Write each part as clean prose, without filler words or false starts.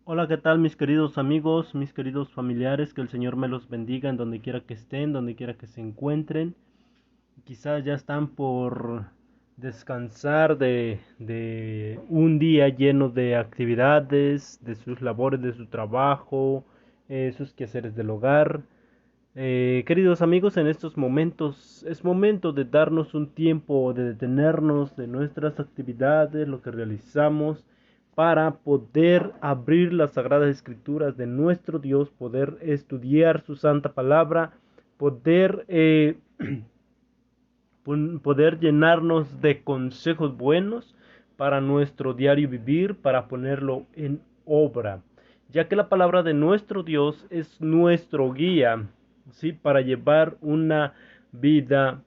Hola, ¿qué tal mis queridos amigos, mis queridos familiares? Que el Señor me los bendiga en donde quiera que estén, donde quiera que se encuentren. Quizás ya están por descansar de un día lleno de actividades, de sus labores, de su trabajo, sus quehaceres del hogar. Queridos amigos, en estos momentos es momento de darnos un tiempo, de detenernos de nuestras actividades, lo que realizamos, para poder abrir las sagradas escrituras de nuestro Dios, poder estudiar su santa palabra, poder, poder llenarnos de consejos buenos para nuestro diario vivir, para ponerlo en obra, ya que la palabra de nuestro Dios es nuestro guía, ¿sí? Para llevar una vida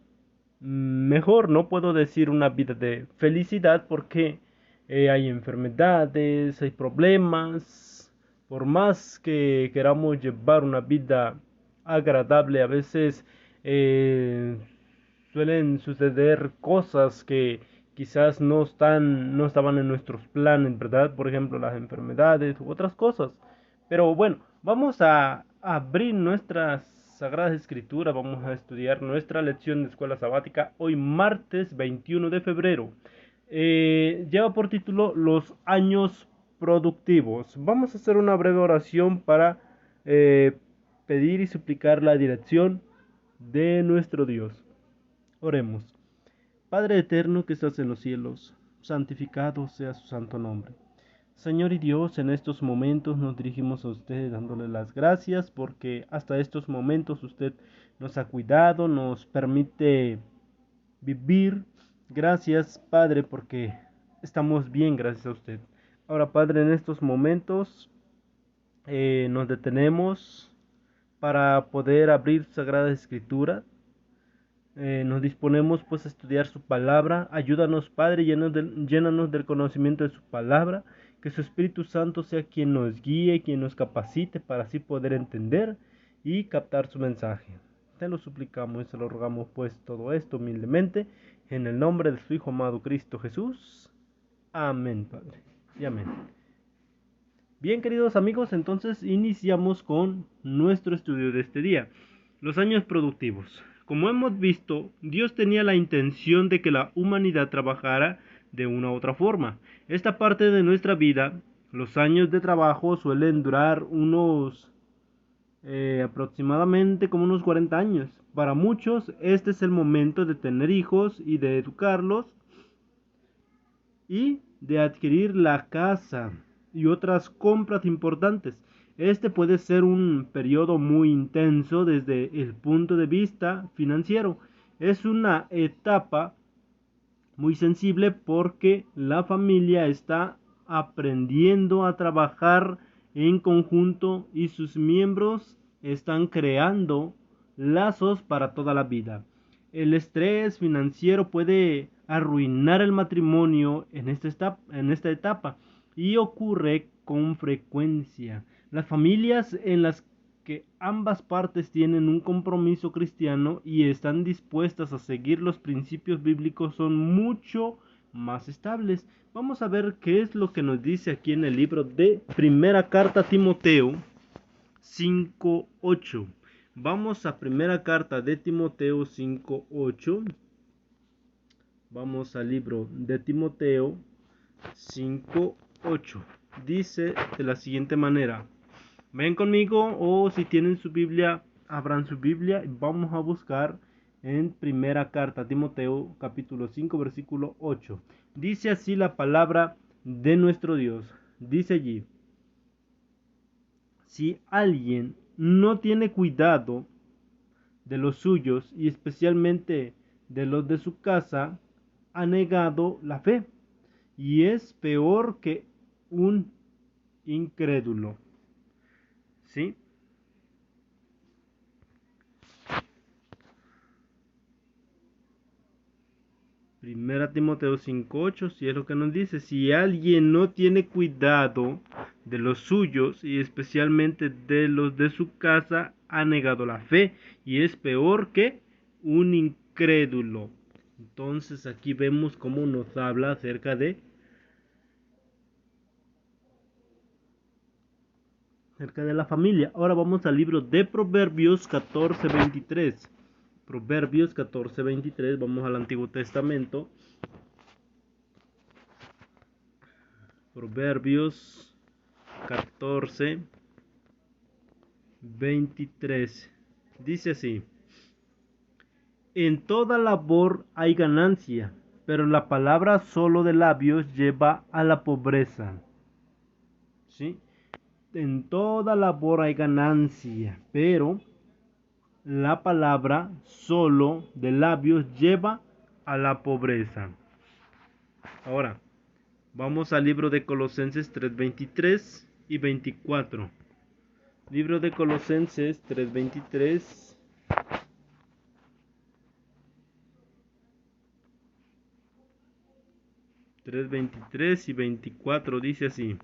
mejor. No puedo decir una vida de felicidad porque hay enfermedades, hay problemas. Por más que queramos llevar una vida agradable, a veces eh, suelen suceder cosas que quizás no estaban en nuestros planes, ¿verdad? Por ejemplo, las enfermedades u otras cosas. Pero bueno, vamos a abrir nuestras Sagradas Escrituras, vamos a estudiar nuestra lección de escuela sabática hoy martes 21 de febrero. Lleva por título Los años productivos. Vamos a hacer una breve oración para eh, pedir y suplicar la dirección de nuestro Dios. Oremos. Padre eterno que estás en los cielos, santificado sea su santo nombre. Señor y Dios, en estos momentos nos dirigimos a usted dándole las gracias porque hasta estos momentos usted nos ha cuidado, nos permite vivir. Gracias, Padre, porque estamos bien gracias a usted. Ahora, Padre, en estos momentos nos detenemos para poder abrir Sagrada Escritura. Nos disponemos pues a estudiar su palabra. Ayúdanos, Padre, llénanos del conocimiento de su palabra. Que su Espíritu Santo sea quien nos guíe, quien nos capacite para así poder entender y captar su mensaje. Te lo suplicamos y se lo rogamos pues todo esto humildemente en el nombre de su Hijo amado Cristo Jesús. Amén, Padre. Y amén. Bien, queridos amigos, entonces iniciamos con nuestro estudio de este día, los años productivos. Como hemos visto, Dios tenía la intención de que la humanidad trabajara de una u otra forma. Esta parte de nuestra vida, los años de trabajo suelen durar aproximadamente como unos 40 años. Para muchos, este es el momento de tener hijos y de educarlos y de adquirir la casa y otras compras importantes. Este puede ser un periodo muy intenso desde el punto de vista financiero. Es una etapa muy sensible porque la familia está aprendiendo a trabajar en conjunto y sus miembros están creando lazos para toda la vida. El estrés financiero puede arruinar el matrimonio en esta etapa y ocurre con frecuencia. Las familias en las que ambas partes tienen un compromiso cristiano y están dispuestas a seguir los principios bíblicos son mucho más estables. Vamos a ver qué es lo que nos dice aquí en el libro de Primera Carta a Timoteo 5:8. Vamos a Primera Carta de Timoteo 5:8. Vamos al libro de Timoteo 5:8. Dice de la siguiente manera: ven conmigo, o si tienen su Biblia, abran su Biblia y vamos a buscar en primera carta a Timoteo capítulo 5 versículo 8. Dice así la palabra de nuestro Dios. Dice allí: si alguien no tiene cuidado de los suyos y especialmente de los de su casa, ha negado la fe y es peor que un incrédulo. ¿Sí? Primera Timoteo 5:8, si es lo que nos dice: si alguien no tiene cuidado de los suyos y especialmente de los de su casa, ha negado la fe y es peor que un incrédulo. Entonces aquí vemos cómo nos habla acerca de acerca de la familia. Ahora vamos al libro de Proverbios 14:23. Proverbios 14:23, vamos al Antiguo Testamento. Proverbios 14:23. Dice así: en toda labor hay ganancia, pero la palabra solo de labios lleva a la pobreza. ¿Sí? En toda labor hay ganancia, pero la palabra solo de labios lleva a la pobreza. Ahora, vamos al libro de Colosenses 3:23 y 24. Libro de Colosenses 3:23. Y 24 dice así.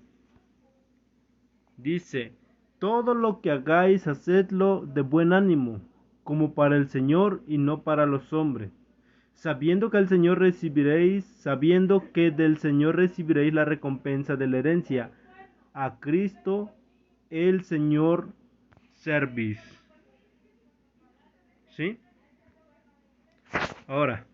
Dice: todo lo que hagáis, hacedlo de buen ánimo, como para el Señor y no para los hombres, sabiendo que del Señor recibiréis la recompensa de la herencia. A Cristo el Señor servís. ¿Sí? Ahora,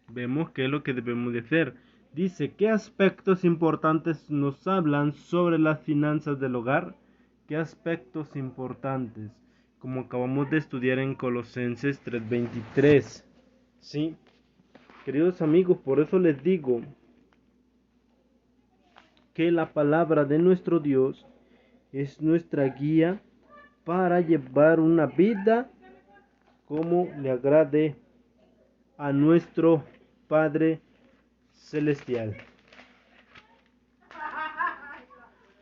vemos qué es lo que debemos de hacer. Dice, ¿qué aspectos importantes nos hablan sobre las finanzas del hogar? ¿Qué aspectos importantes? Como acabamos de estudiar en Colosenses 3:23. ¿Sí? Queridos amigos, por eso les digo que la palabra de nuestro Dios es nuestra guía para llevar una vida como le agrade a nuestro Padre Celestial.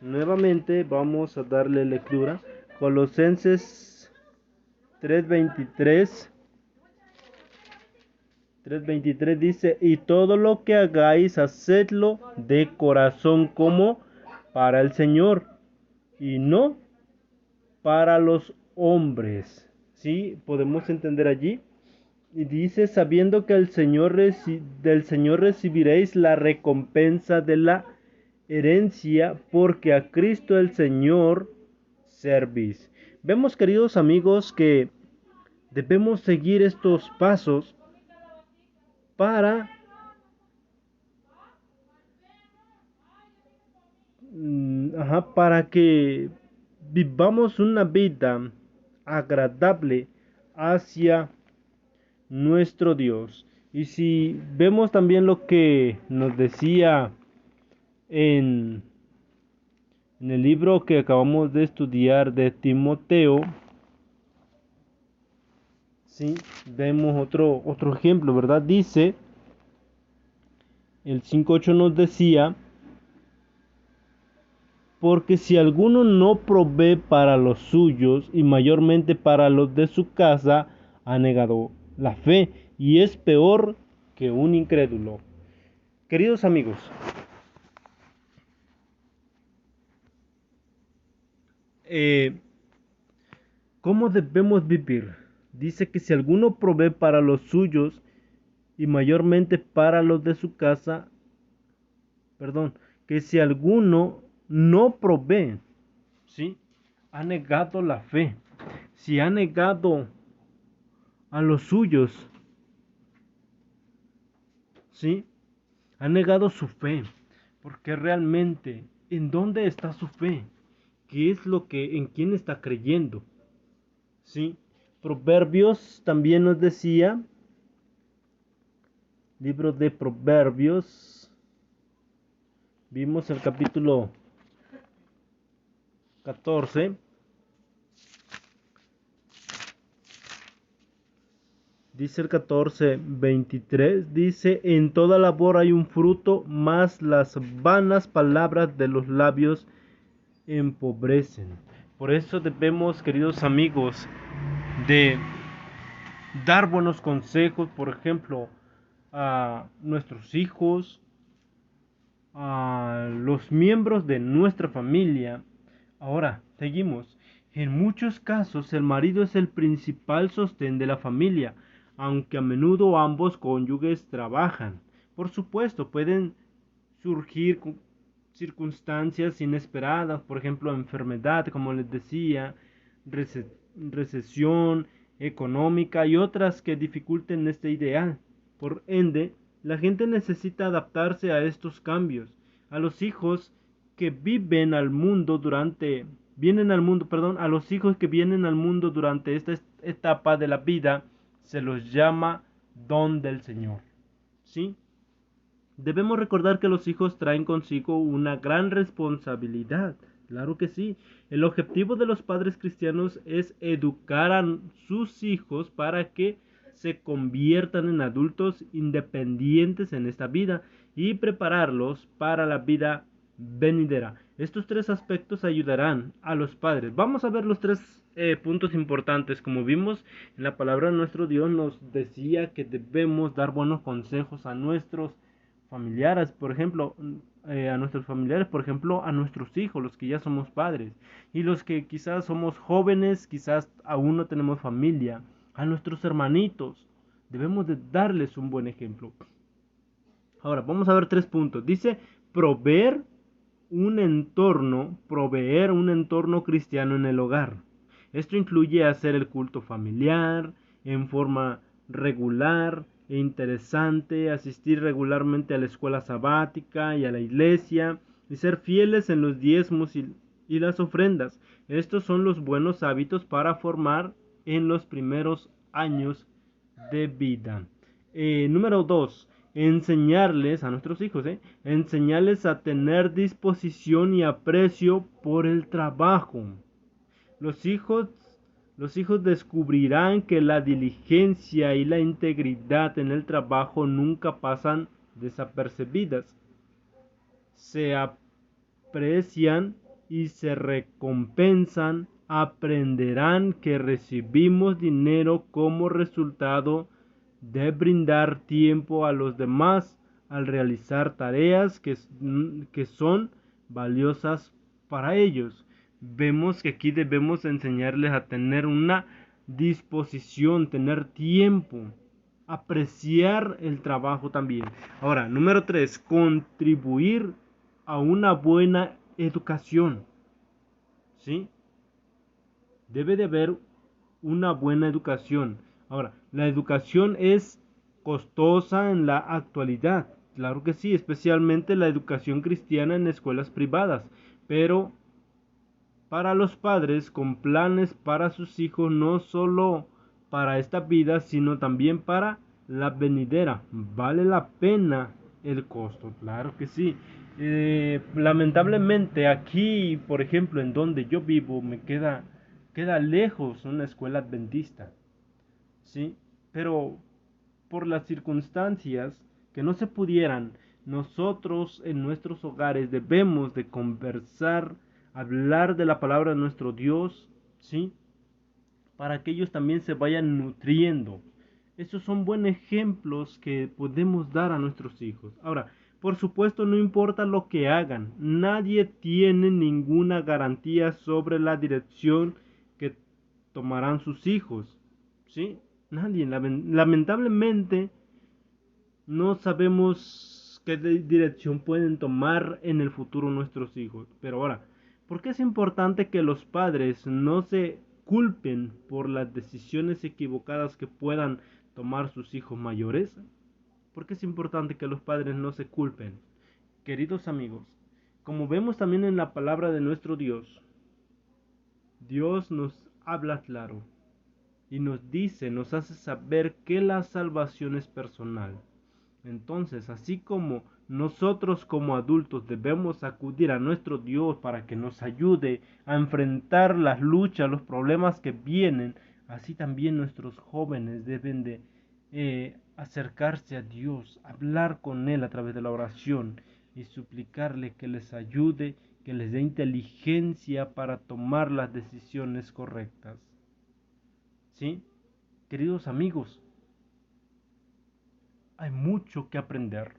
Nuevamente vamos a darle lectura. Colosenses 3:23. 3:23 dice: y todo lo que hagáis, hacedlo de corazón como para el Señor y no para los hombres. ¿Sí? Podemos entender allí. Y dice, sabiendo que del Señor recibiréis la recompensa de la herencia, porque a Cristo el Señor servís. Vemos, queridos amigos, que debemos seguir estos pasos para que vivamos una vida agradable hacia nuestro Dios. Y si vemos también lo que nos decía en el libro que acabamos de estudiar de Timoteo, ¿sí? Vemos otro ejemplo, ¿verdad? Dice, el 5:8 nos decía: porque si alguno no provee para los suyos y mayormente para los de su casa, ha negado la fe y es peor que un incrédulo. Queridos amigos, ¿cómo debemos vivir? Dice que si alguno provee para los suyos y mayormente para los de su casa, que si alguno no provee, ¿sí? Ha negado la fe. Si ha negado a los suyos, ¿sí? Ha negado su fe. Porque realmente, ¿en dónde está su fe? ¿Qué es en quién está creyendo? ¿Sí? Proverbios también nos decía, libro de Proverbios, vimos el capítulo 14, dice el 14:23, dice: en toda labor hay un fruto, mas las vanas palabras de los labios empobrecen. Por eso debemos, queridos amigos, de dar buenos consejos, por ejemplo, a nuestros hijos, a los miembros de nuestra familia. Ahora, seguimos. En muchos casos el marido es el principal sostén de la familia, aunque a menudo ambos cónyuges trabajan. Por supuesto, pueden surgir circunstancias inesperadas, por ejemplo, enfermedad, como les decía, recesión económica y otras que dificulten este ideal. Por ende, la gente necesita adaptarse a estos cambios. A los hijos que viven al mundo durante vienen al mundo, perdón, a los hijos que vienen al mundo durante esta etapa de la vida se los llama don del Señor. ¿Sí? Debemos recordar que los hijos traen consigo una gran responsabilidad. Claro que sí. El objetivo de los padres cristianos es educar a sus hijos para que se conviertan en adultos independientes en esta vida y prepararlos para la vida venidera. Estos tres aspectos ayudarán a los padres. Vamos a ver los tres puntos importantes. Como vimos en la palabra de nuestro Dios nos decía que debemos dar buenos consejos a nuestros familiares, por ejemplo, a nuestros familiares, por ejemplo, a nuestros hijos, los que ya somos padres, y los que quizás somos jóvenes, quizás aún no tenemos familia, a nuestros hermanitos, debemos de darles un buen ejemplo. Ahora, vamos a ver tres puntos. Dice, proveer proveer un entorno cristiano en el hogar. Esto incluye hacer el culto familiar en forma regular e interesante, asistir regularmente a la escuela sabática y a la iglesia, y ser fieles en los diezmos y las ofrendas. Estos son los buenos hábitos para formar en los primeros años de vida. Número 2. Enseñarles a nuestros hijos, enseñarles a tener disposición y aprecio por el trabajo. Los hijos, los hijos descubrirán que la diligencia y la integridad en el trabajo nunca pasan desapercibidas. Se aprecian y se recompensan. Aprenderán que recibimos dinero como resultado de brindar tiempo a los demás al realizar tareas que son valiosas para ellos. Vemos que aquí debemos enseñarles a tener una disposición, tener tiempo, apreciar el trabajo también. Ahora, número 3, contribuir a una buena educación. ¿Sí? Debe de haber una buena educación. Ahora, la educación es costosa en la actualidad. Claro que sí, especialmente la educación cristiana en escuelas privadas. Pero para los padres con planes para sus hijos, no solo para esta vida, sino también para la venidera. Vale la pena el costo, claro que sí. Lamentablemente aquí, por ejemplo, en donde yo vivo, queda lejos una escuela adventista, ¿sí? Pero por las circunstancias que no se pudieran, nosotros en nuestros hogares debemos de conversar, hablar de la palabra de nuestro Dios, ¿sí? Para que ellos también se vayan nutriendo. Esos son buenos ejemplos que podemos dar a nuestros hijos. Ahora, por supuesto, no importa lo que hagan, nadie tiene ninguna garantía sobre la dirección que tomarán sus hijos, ¿sí? Nadie, lamentablemente, no sabemos qué dirección pueden tomar en el futuro nuestros hijos. Pero ahora, ¿por qué es importante que los padres no se culpen por las decisiones equivocadas que puedan tomar sus hijos mayores? ¿Por qué es importante que los padres no se culpen? Queridos amigos, como vemos también en la palabra de nuestro Dios, Dios nos habla claro y nos dice, nos hace saber que la salvación es personal. Entonces, así como nosotros como adultos debemos acudir a nuestro Dios para que nos ayude a enfrentar las luchas, los problemas que vienen, así también nuestros jóvenes deben de acercarse a Dios, hablar con Él a través de la oración y suplicarle que les ayude, que les dé inteligencia para tomar las decisiones correctas. ¿Sí? Queridos amigos, hay mucho que aprender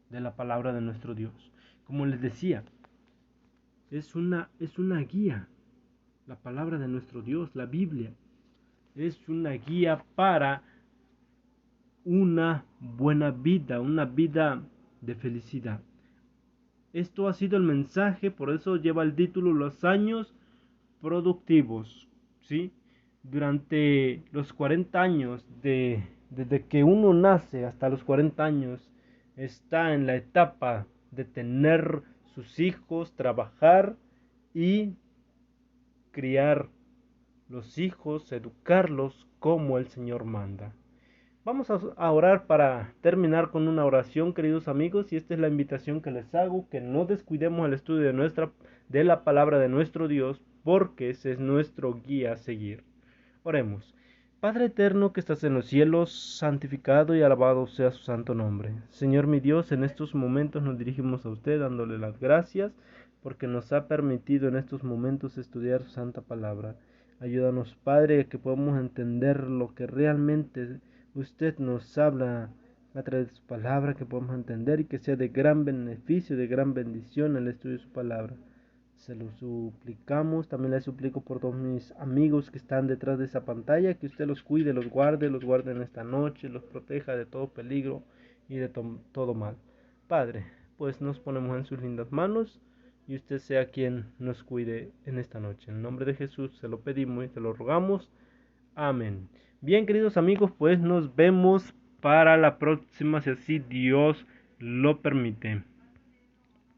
de la palabra de nuestro Dios. Como les decía, es una guía. La palabra de nuestro Dios, la Biblia, es una guía para una buena vida, una vida de felicidad. Esto ha sido el mensaje, por eso lleva el título Los años productivos, ¿sí? Durante los 40 años, desde que uno nace hasta los 40 años, está en la etapa de tener sus hijos, trabajar y criar los hijos, educarlos como el Señor manda. Vamos a orar para terminar con una oración, queridos amigos, y esta es la invitación que les hago, que no descuidemos el estudio de la palabra de nuestro Dios, porque ese es nuestro guía a seguir. Oremos. Padre eterno que estás en los cielos, santificado y alabado sea su santo nombre. Señor mi Dios, en estos momentos nos dirigimos a usted dándole las gracias porque nos ha permitido en estos momentos estudiar su santa palabra. Ayúdanos, Padre, a que podamos entender lo que realmente usted nos habla a través de su palabra, que podamos entender y que sea de gran beneficio, de gran bendición el estudio de su palabra. Se lo suplicamos, también le suplico por todos mis amigos que están detrás de esa pantalla, que usted los cuide, los guarde en esta noche, los proteja de todo peligro y de todo mal. Padre, pues nos ponemos en sus lindas manos y usted sea quien nos cuide en esta noche. En el nombre de Jesús se lo pedimos y se lo rogamos. Amén. Bien, queridos amigos, pues nos vemos para la próxima, si así Dios lo permite.